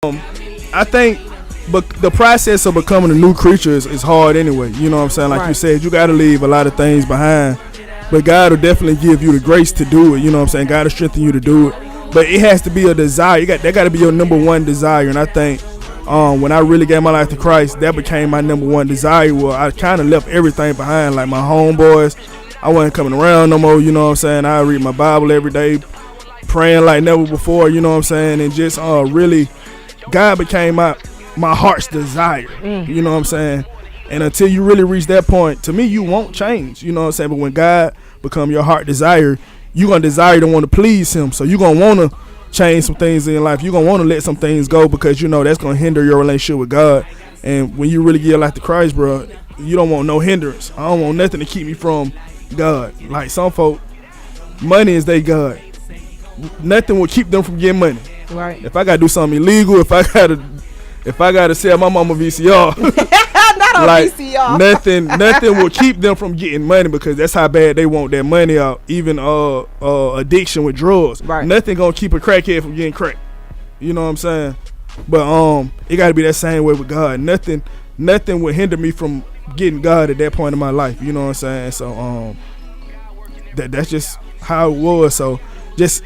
I think, but the process of becoming a new creature is hard anyway. You know what I'm saying? Like you said, you got to leave a lot of things behind. But God will definitely give you the grace to do it. You know what I'm saying? God will strengthen you to do it. But it has to be a desire. That got to be your number one desire. And I think when I really gave my life to Christ, that became my number one desire. Well, I kind of left everything behind, like my homeboys. I wasn't coming around no more. You know what I'm saying? I read my Bible every day, praying like never before. You know what I'm saying? And just really, God became my heart's desire. You know what I'm saying? And until you really reach that point, to me, you won't change. You know what I'm saying? But when God become your heart desire, you're going to desire to want to please him. So you're going to want to change some things in your life. You're going to want to let some things go because you know that's going to hinder your relationship with God. And when you really give your life to Christ, bro, you don't want no hindrance. I don't want nothing to keep me from God. Like some folk, money is their God. Nothing will keep them from getting money. Right. If I got to do something illegal, if I got to sell my mama VCR. Not on like VCR. nothing will keep them from getting money because that's how bad they want that money out. Even addiction with drugs. Right. Nothing gonna keep a crackhead from getting crack. You know what I'm saying? But it gotta be that same way with God. Nothing would hinder me from getting God at that point in my life. You know what I'm saying? So that's just how it was. So just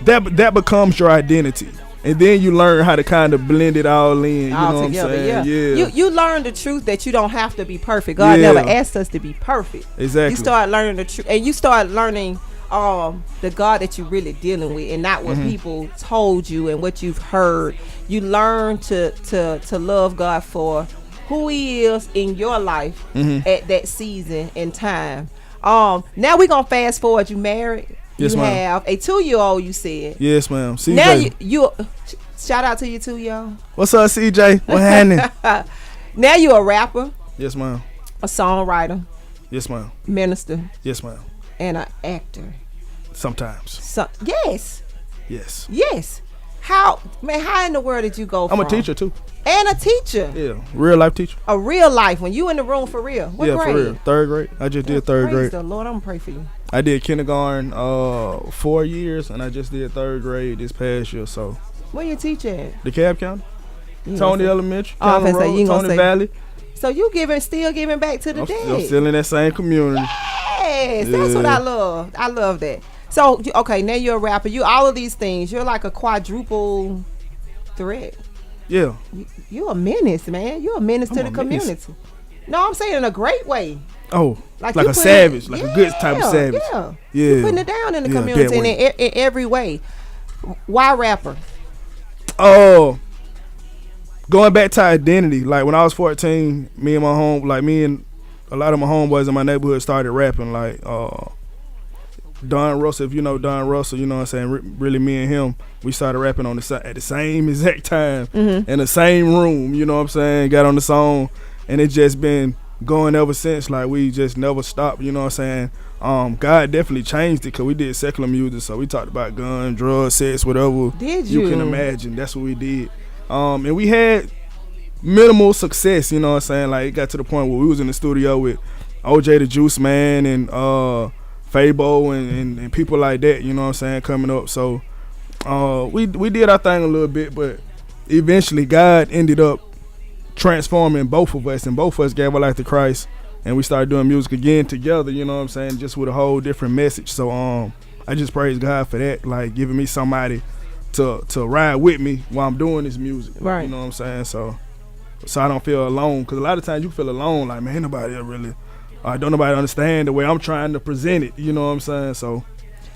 that becomes your identity. And then you learn how to kind of blend it all in. You know what I'm saying? Yeah. You learn the truth that you don't have to be perfect. God never asked us to be perfect. Exactly. You start learning the truth, and you start learning the God that you're really dealing with, and not what people told you and what you've heard. You learn to love God for who He is in your life at that season and time. Now we're gonna fast forward. You married. Yes, you ma'am. have a 2-year-old, you said. Yes, ma'am. CJ. Now you shout out to you 2-year-old. What's up, CJ? What happening? Now you're a rapper, Yes, ma'am. a songwriter, Yes, ma'am. minister, Yes, ma'am. and an actor. Sometimes. So yes. Yes. How in the world did you go I'm from? a teacher too. And a teacher. Yeah. Real life teacher. A real life. When you in the room for real. What yeah, grade? for real. 3rd grade. I just did 3rd Praise grade. the Lord, I'm gonna pray for you. I did kindergarten 4 years, and I just did 3rd grade this past year. So Where you teach at? DeKalb County, You Tony gonna Elementary, Oh, I was County gonna say, you Road, ain't gonna Tony say- Valley. say- So you still giving back to the I'm dead. still in that same community. Yes, that's what Yeah. I love. I love that. So okay, now you're a rapper. You all of these things. You're like a quadruple threat. Yeah. You're a menace, man. You're a menace to I'm the a menace. community. No, I'm saying in a great way. Oh, Like like you a putting savage, it- like a good type of savage. Yeah. Yeah. You're putting it down in the Yeah, community that and way. in every way. Why rapper? Oh, going back to identity, like when I was 14, me and a lot of my homeboys in my neighborhood started rapping. Like Don Russell, if you know Don Russell, you know what I'm saying. Really, me and him, we started rapping at the same exact time in the same room. You know what I'm saying. Got on the song, and it just been going ever since. Like we just never stopped. You know what I'm saying. God definitely changed it because we did secular music, so we talked about guns, drugs, sex, whatever Did you you? can imagine. That's what we did. And we had minimal success, you know what I'm saying? Like it got to the point where we was in the studio with OJ the Juice Man and Fabo and people like that, you know what I'm saying, coming up. So we did our thing a little bit, but eventually God ended up transforming both of us, and both of us gave our life to Christ, and we started doing music again together, you know what I'm saying, just with a whole different message. So I just praise God for that, like giving me somebody to ride with me while I'm doing this music. Right. You know what I'm saying? So I don't feel alone, because a lot of times you feel alone, like, man, ain't nobody really, don't nobody understand the way I'm trying to present it, you know what I'm saying? So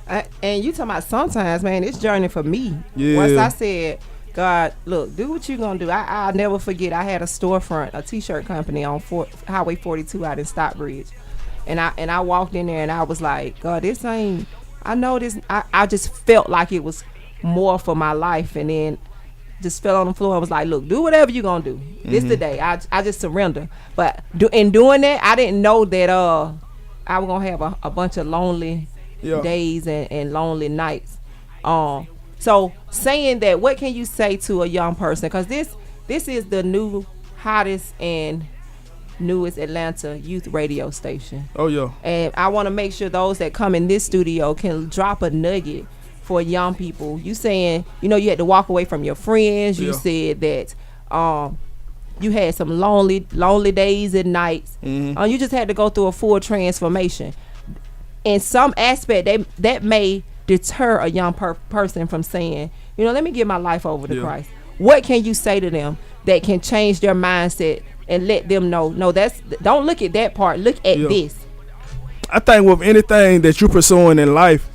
And you talking about sometimes, man, it's journey for me. Yeah. Once I said, God, look, do what you gonna do. I'll never forget. I had a storefront, a t-shirt company on Highway 42 out in Stockbridge, and I walked in there and I was like, God, this ain't. I know this. I just felt like it was more for my life, and then just fell on the floor. I was like, look, do whatever you gonna do. This the day. I just surrender. But in doing that, I didn't know that I was gonna have a bunch of lonely days and lonely nights. So saying that, what can you say to a young person? Because this is the new hottest and newest Atlanta youth radio station. Oh yeah. And I want to make sure those that come in this studio can drop a nugget for young people? You saying, you know, you had to walk away from your friends. You Yeah. said that you had some lonely days and nights. You just had to go through a full transformation. In some aspect, that may deter a young person from saying, you know, let me give my life over to Yeah. Christ. What can you say to them that can change their mindset and let them know, no, don't look at that part, look at Yeah. this. I think with anything that you're pursuing in life,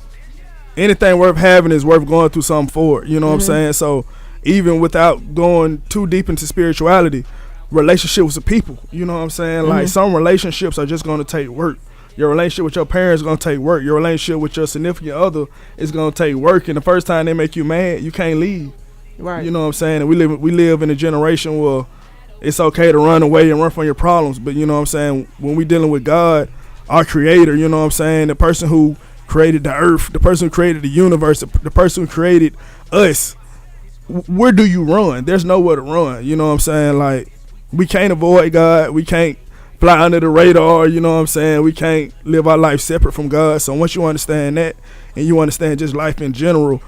anything worth having is worth going through something for it. You know what I'm saying? So even without going too deep into spirituality, relationships with people, you know what I'm saying? Like some relationships are just going to take work. Your relationship with your parents is going to take work. Your relationship with your significant other is going to take work. And the first time they make you mad, you can't leave. Right. You know what I'm saying? And we live in a generation where it's okay to run away and run from your problems. But you know what I'm saying? When we dealing with God, our creator, you know what I'm saying? The person who created the earth, the person who created the universe, the person who created us, where do you run? There's nowhere to run. You know what I'm saying? Like, we can't avoid God. We can't fly under the radar. You know what I'm saying? We can't live our life separate from God. So once you understand that, and you understand just life in general,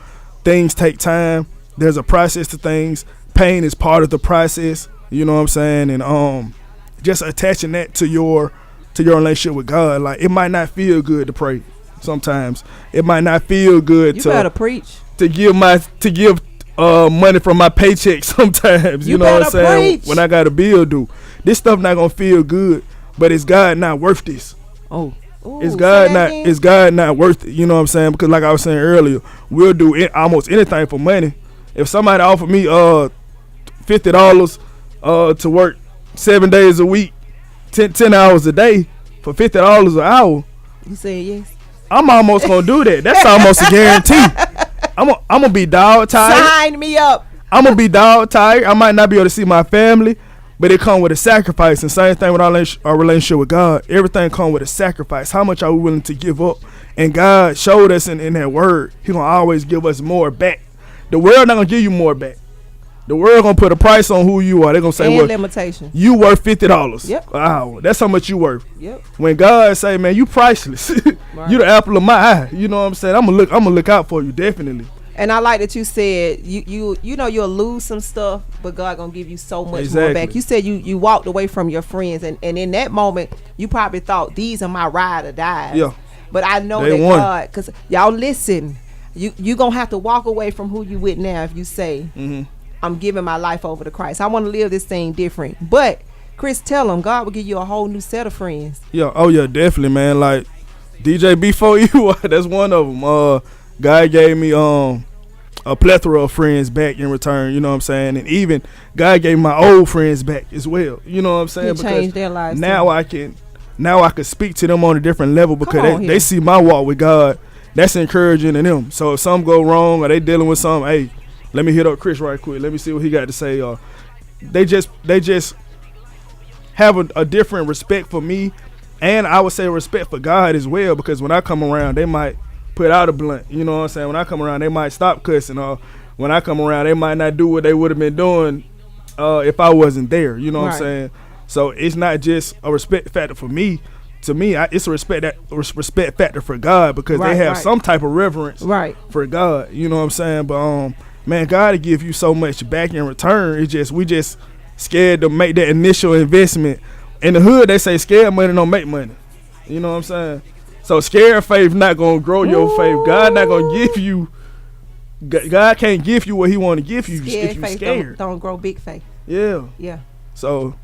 things take time. There's a process to things. Pain is part of the process. You know what I'm saying? And just attaching that to your relationship with God. Like, it might not feel good to pray sometimes. It might not feel good You better preach. to give money from my paycheck sometimes. You know what I'm saying? Preach. When I got a bill due. This stuff not gonna feel good, but is God not worth this? Oh. Is God not worth it? You know what I'm saying? Because like I was saying earlier, we'll do almost anything for money. If somebody offered me $50 to work 7 days a week, 10 hours a day for $50 an hour, You said yes. I'm almost gonna do that. That's almost a guarantee. I'm gonna be dog tired. Sign me up. I'm gonna be dog tired. I might not be able to see my family, but it come with a sacrifice. And same thing with our relationship with God. Everything come with a sacrifice. How much are we willing to give up? And God showed us in that word, He gonna always give us more back. The world not gonna give you more back. The world gonna put a price on who you are. They're gonna say, And well, limitation. you worth $50 Yep. an hour. That's how much you worth. Yep. When God say, man, you priceless. Right. You the apple of my eye. You know what I'm saying? I'm gonna look out for you, definitely. And I like that you said you know you'll lose some stuff, but God gonna give you so much more Exactly. back. You said you walked away from your friends, and in that moment you probably thought, these are my ride or die. Yeah. But I know They that won. God, because y'all listen, you gonna have to walk away from who you with now if you say, I'm giving my life over to Christ. I want to live this thing different. But Chris, tell them God will give you a whole new set of friends. Yeah, oh yeah, definitely, man. Like DJ B4U, that's one of them. God gave me a plethora of friends back in return. You know what I'm saying? And even God gave my old friends back as well. You know what I'm saying? He changed their lives. Now I can speak to them on a different level Come because on they here. see my walk with God. That's encouraging in them. So if something go wrong or they dealing with something, hey, let me hit up Chris right quick. Let me see what he got to say. They just have a different respect for me, and I would say respect for God as well, because when I come around, they might put out a blunt. You know what I'm saying? When I come around, they might stop cussing, or when I come around, they might not do what they would have been doing if I wasn't there. You know what I'm saying? So it's not just a respect factor for me. To me, it's a respect factor for God, because they have some type of reverence for God. You know what I'm saying? But man, God will give you so much back in return. It's just we just scared to make that initial investment. In the hood, they say scared money don't make money. You know what I'm saying? So scared faith not gonna grow your faith. God not gonna give you. God can't give you what He want to give you Scared if you faith scared. don't grow big faith. Yeah. So,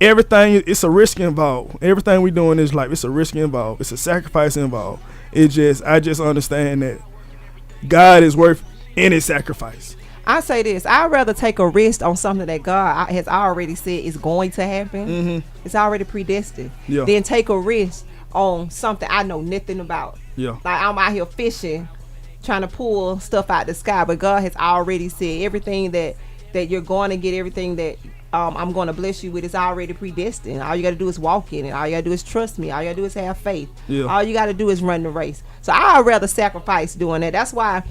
everything, it's a risk involved. Everything we do in this life, it's a risk involved. It's a sacrifice involved. I just understand that God is worth any sacrifice. I say this, I'd rather take a risk on something that God has already said is going to happen. It's already predestined. Then take a risk on something I know nothing about. Like I'm out here fishing, trying to pull stuff out the sky, but God has already said everything that you're going to get, everything that I'm going to bless you with is already predestined. All you got to do is walk in it. All you got to do is trust me. All you got to do is have faith. All you got to do is run the race. So I'd rather sacrifice doing that. That's why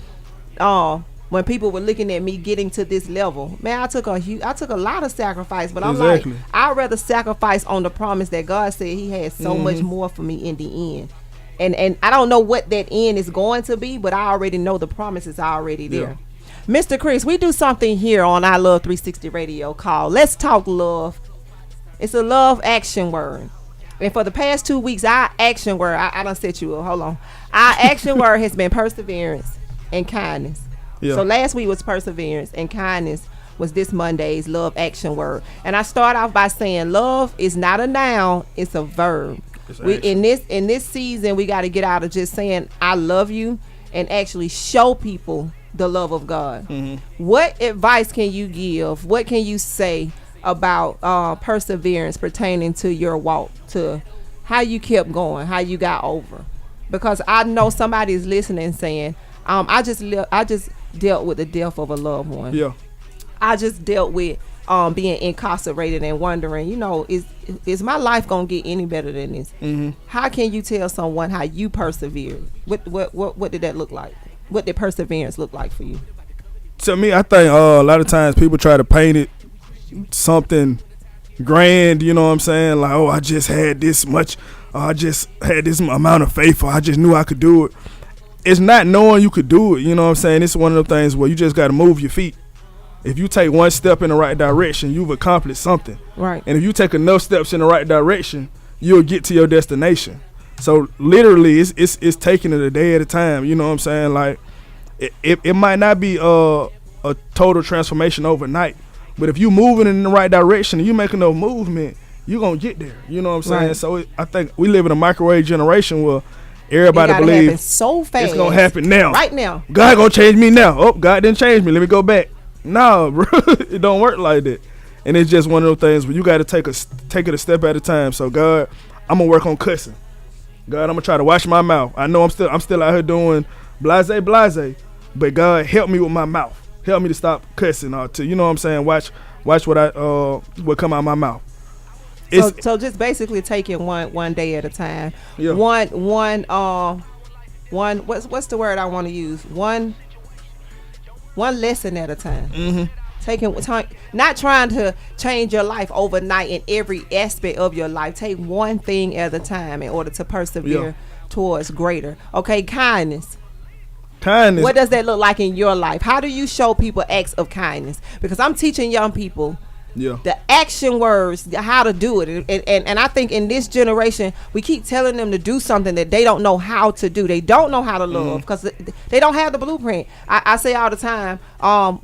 when people were looking at me getting to this level, man, I took a lot of sacrifice, but I'm like, I'd rather sacrifice on the promise that God said He had so much more for me in the end. And I don't know what that end is going to be, but I already know the promise is already there. Mr. Chris, we do something here on I Love 360 Radio called Let's Talk Love. It's a love action word. And for the past 2 weeks, our action word, I done set you up, hold on. Our action word has been perseverance and kindness. Yeah. So last week was perseverance, and kindness was this Monday's love action word. And I start off by saying love is not a noun, it's a verb. We in this season, we got to get out of just saying I love you and actually show people the love of God. What advice can you give? What can you say about perseverance pertaining to your walk, to how you kept going, how you got over? Because I know somebody is listening saying, I just dealt with the death of a loved one. Yeah. I just dealt with being incarcerated and wondering, is my life gonna get any better than this? How can you tell someone how you persevered? What did that look like? What did perseverance look like for you? To me, I think a lot of times people try to paint it something grand, you know what I'm saying? Like, oh, I just had this much, I just had this amount of faith, or I just knew I could do it. It's not knowing you could do it, you know what I'm saying? It's one of those things where you just got to move your feet. If you take one step in the right direction, you've accomplished something. Right. And if you take enough steps in the right direction, you'll get to your destination. So literally, it's taking it a day at a time. You know what I'm saying? Like, it might not be a total transformation overnight, but if you moving in the right direction and you make enough movement, you're gonna get there. You know what I'm saying? Right. So I think we live in a microwave generation where everybody believe so fast. It's gonna happen now. Right now. God gonna change me now. Oh, God didn't change me. Let me go back. No, bro, it don't work like that. And it's just one of those things where you got to take it a step at a time. So God, I'm gonna work on cussing. God, I'm gonna try to wash my mouth. I know I'm still out here doing blase, but God, help me with my mouth. Help me to stop cussing or to, you know what I'm saying, watch what what come out of my mouth. So just basically taking one day at a time. Yeah. One what's the word I want to use? One lesson at a time. Taking time, not trying to change your life overnight in every aspect of your life. Take one thing at a time in order to persevere towards greater. Okay, kindness. What does that look like in your life? How do you show people acts of kindness? Because I'm teaching young people the action words, how to do it. And I think in this generation, we keep telling them to do something that they don't know how to do. They don't know how to love because they don't have the blueprint. I say all the time,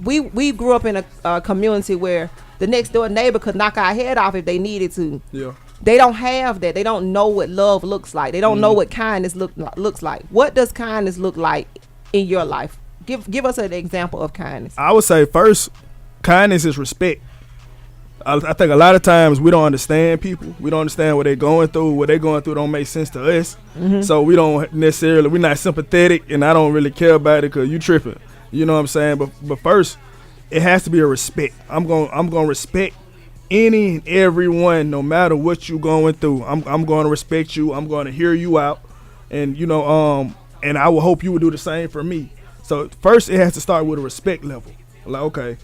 we grew up in a community where the next door neighbor could knock our head off if they needed to. Yeah. They don't have that. They don't know what love looks like. They don't know what kindness looks like. What does kindness look like in your life? Give us an example of kindness. I would say first, kindness is respect. I think a lot of times we don't understand people. We don't understand what they're going through. What they're going through don't make sense to us. So we're not sympathetic, and I don't really care about it because you tripping. You know what I'm saying? But first, it has to be a respect. I'm gonna respect any and everyone, no matter what you're going through. I'm going to respect you. I'm going to hear you out, and and I will hope you will do the same for me. So first, it has to start with a respect level. Like, okay,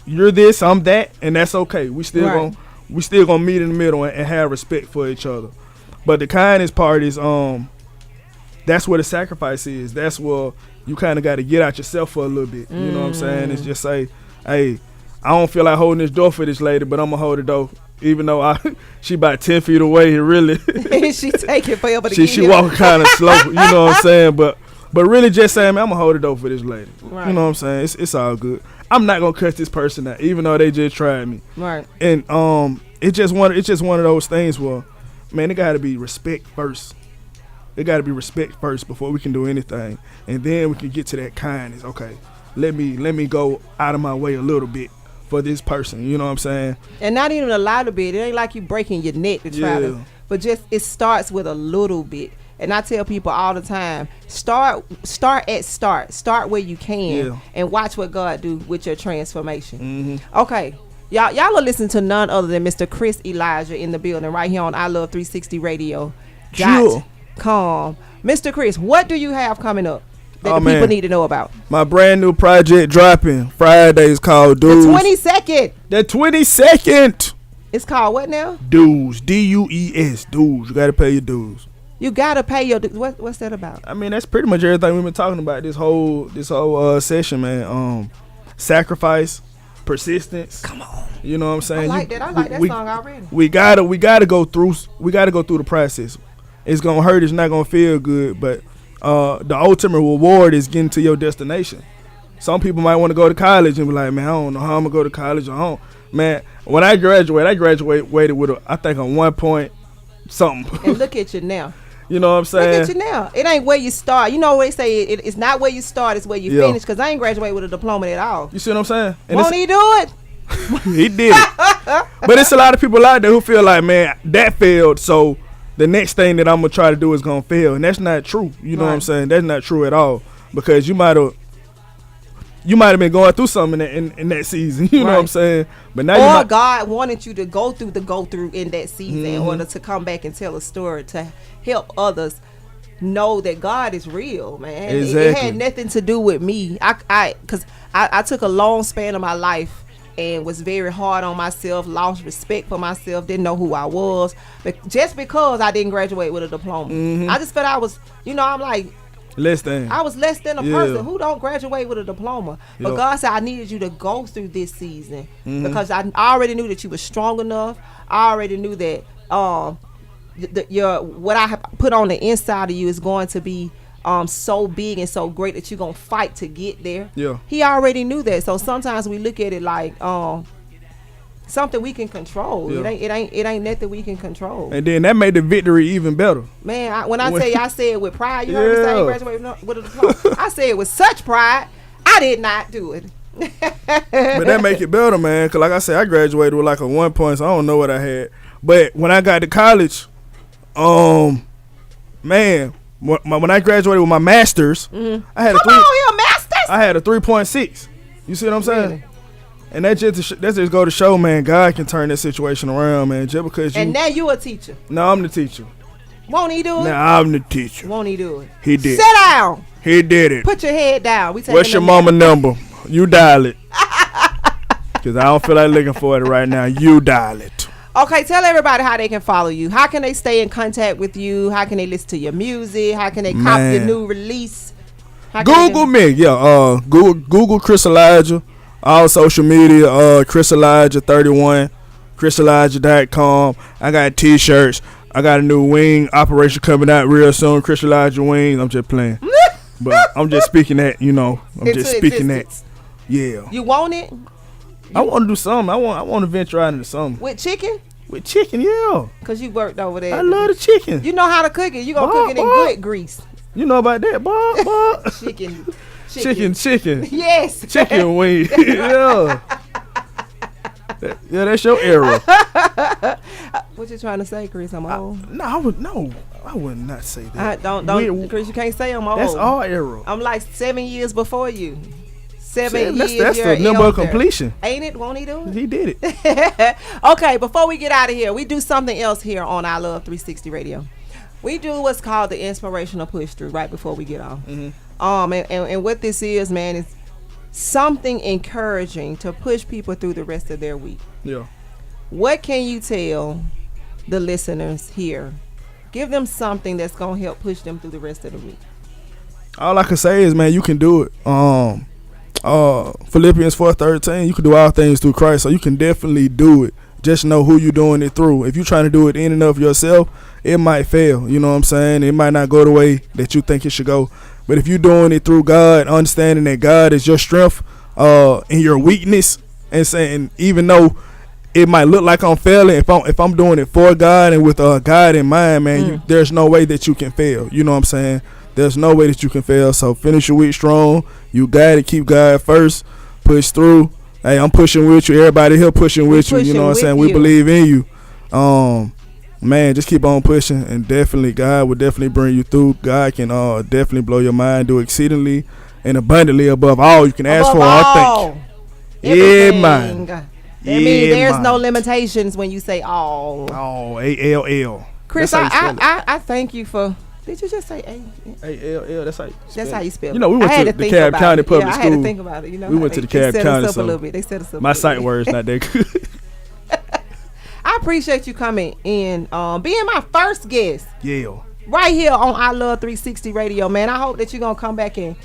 you're this, I'm that, and that's okay. We still gonna meet in the middle and have respect for each other. But the kindness part is that's where the sacrifice is. That's where you kind of got to get out yourself for a little bit. You know what I'm saying? It's just say, hey, I don't feel like holding this door for this lady, but I'm gonna hold the door, even though she about 10 feet away. Really, she take it forever. She walking kind of slow. You know what I'm saying? But really, just saying, man, I'm gonna hold the door for this lady. Right. You know what I'm saying? It's all good. I'm not gonna cuss this person out, even though they just tried me. Right. And it's just one of those things where, man, it gotta be respect first. It gotta be respect first before we can do anything, and then we can get to that kindness. Okay, let me go out of my way a little bit for this person. You know what I'm saying? And not even a lot of bit. It ain't like you breaking your neck to try to, but just it starts with a little bit. And I tell people all the time, start where you can, and watch what God do with your transformation. Okay, y'all are listening to none other than Mr. Chris Elijah in the building right here on I Love 360 Radio.com. Mr. Chris, what do you have coming up that people need to know about? My brand new project dropping Fridays called Dues. The 22nd. The 22nd. It's called what now? Dues. DUES. Dues. You got to pay your dues. You gotta pay your what's that about? I mean, that's pretty much everything we've been talking about this whole session, man. Sacrifice, persistence. Come on. You know what I'm saying? I like that song already. We gotta go through the process. It's gonna hurt, it's not gonna feel good, but the ultimate reward is getting to your destination. Some people might want to go to college and be like, man, I don't know how I'm gonna go to college or home. Man, when I graduated with I think a 1 point something. And look at you now. You know what I'm saying? Look at you now. It ain't where you start. You know what they say? It's not where you start. It's where you finish. Because I ain't graduated with a diploma at all. You see what I'm saying? And won't he do it? He did it. But it's a lot of people out there who feel like, man, that failed, so the next thing that I'm going to try to do is going to fail. And that's not true. You know what I'm saying? That's not true at all. Because you might have been going through something in that season. You know what I'm saying? But now God wanted you to go through in that season in order to come back and tell a story to help others know that God is real, man. Exactly. It had nothing to do with me. Because I took a long span of my life and was very hard on myself, lost respect for myself, didn't know who I was. But just because I didn't graduate with a diploma. I just felt I was, I'm like, I was less than a person who don't graduate with a diploma. But God said I needed you to go through this season because I already knew that you were strong enough. I already knew that what I have put on the inside of you is going to be so big and so great that you're gonna fight to get there. He already knew that. So sometimes we look at it like something we can control. It ain't nothing we can control. And then that made the victory even better. Man, when I tell you, I said it with pride. You heard me say I graduated with a diploma. I said it with such pride. I did not do it. But that make it better, man. Cause like I said, I graduated with like a 1 point. So I don't know what I had. But when I got to college, man, when I graduated with my master's, I had I had a 3.6. You see what I'm saying? Really? And that just go to show, man, God can turn that situation around, man. Just because and now you a teacher. No, I'm the teacher. Won't he do it? Now I'm the teacher. Won't he do it? He did. Sit down. He did it. Put your head down. What's your mama number? You dial it. Because I don't feel like looking for it right now. You dial it. Okay, tell everybody how they can follow you. How can they stay in contact with you? How can they listen to your music? How can they cop your new release? Google me. Yeah, Google Chris Elijah. All social media, Chris Elijah 31, chriselijah.com. I got t-shirts. I got a new wing operation coming out real soon. Chris Elijah wings. I'm just playing. But I'm just speaking that, I'm just speaking that. Yeah. You want it? I want to do something. I want to venture out into something. With chicken? With chicken, yeah. Because you worked over there. I love the chicken. You know how to cook it. You going to cook it in good grease. You know about that, Bob? Chicken. Yes. Chicken wing. Yeah. Yeah, that's your era. What you trying to say, Chris? I'm old. I would not say that. Don't, Chris. You can't say I'm old. That's our era. I'm like 7 years before you. 7 years. That's the number of completion. Ain't it? Won't he do it? He did it. Okay, before we get out of here, we do something else here on I Love 360 Radio. We do what's called the inspirational push through right before we get off. And what this is, man, is something encouraging to push people through the rest of their week. Yeah. What can you tell the listeners here? Give them something that's gonna help push them through the rest of the week. All I can say is, man, you can do it. Philippians 4:13, you can do all things through Christ, so you can definitely do it. Just know who you're doing it through. If you're trying to do it in and of yourself, it might fail. You know what I'm saying? It might not go the way that you think it should go. But if you're doing it through God, understanding that God is your strength and your weakness, and saying, even though it might look like I'm failing, if I'm doing it for God and with God in mind, man, there's no way that you can fail. You know what I'm saying? There's no way that you can fail. So finish your week strong. You got to keep God first. Push through. Hey, I'm pushing with you. Everybody here pushing with you. You know what I'm saying? We believe in you. Man, just keep on pushing, and definitely God will definitely bring you through. God can definitely blow your mind, do exceedingly and abundantly above all you can ask for or think. Yeah, man. That means there's no limitations when you say all. Oh, A-L-L. Chris, I thank you for. Did you just say A-L-L? That's how you spell it. You know, we went to the DeKalb County Public School. I had to think about it. You know, we went to the DeKalb County, so a little bit. They set us up. My sight words not that good. I appreciate you coming in, being my first guest. Yeah. right here on I Love 360 Radio, man. I hope that you're gonna come back and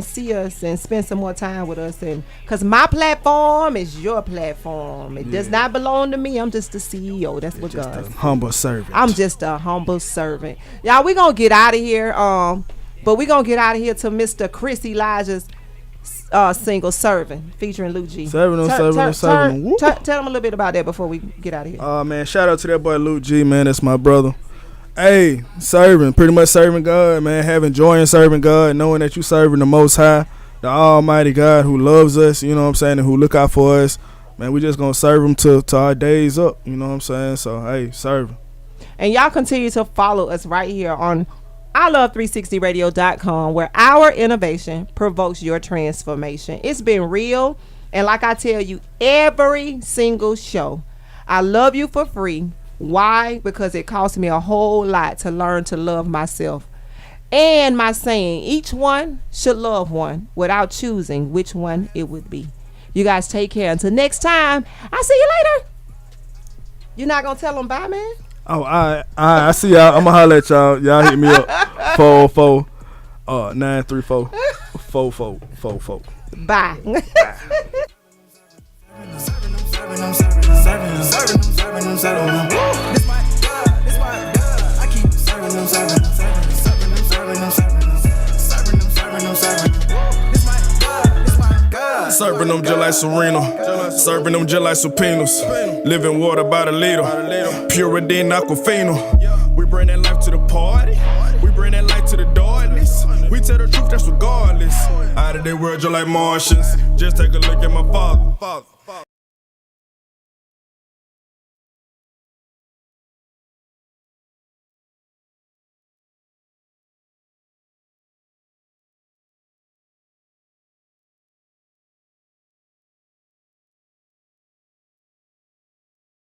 see us and spend some more time with us, and because my platform is your platform. It does not belong to me. I'm just the CEO. That's what God said. Humble servant. I'm just a humble servant. Y'all, we gonna get out of here. But we gonna get out of here to Mr. Chris Elijah's single "Serving" featuring Lou G. Serving them. Tell them a little bit about that before we get out of here. Man, shout out to that boy Lou G, man. That's my brother. Hey, pretty much serving God, man. Having joy in serving God, knowing that you serving the Most High, the Almighty God who loves us, you know what I'm saying, and who look out for us. Man, we just gonna serve him till our days up, you know what I'm saying? So, hey, serve him. And y'all continue to follow us right here on ilove360radio.com, where our innovation provokes your transformation. It's been real, and like I tell you, every single show, I love you for free. Why? Because it cost me a whole lot to learn to love myself. And my saying, each one should love one without choosing which one it would be. You guys take care. Until next time, I'll see you later. You're not going to tell them bye, man? Oh, I see y'all. I'm going to holler at y'all. Y'all hit me up. 404 934 4444. Bye. Serving them just like Serena, serving them just like subpoenas. Living water by the liter, purity and Aquafina. We bring that life to the party, we bring that light to the darkness. We tell the truth, that's regardless. Out of their world, just like Martians. Just take a look at my father.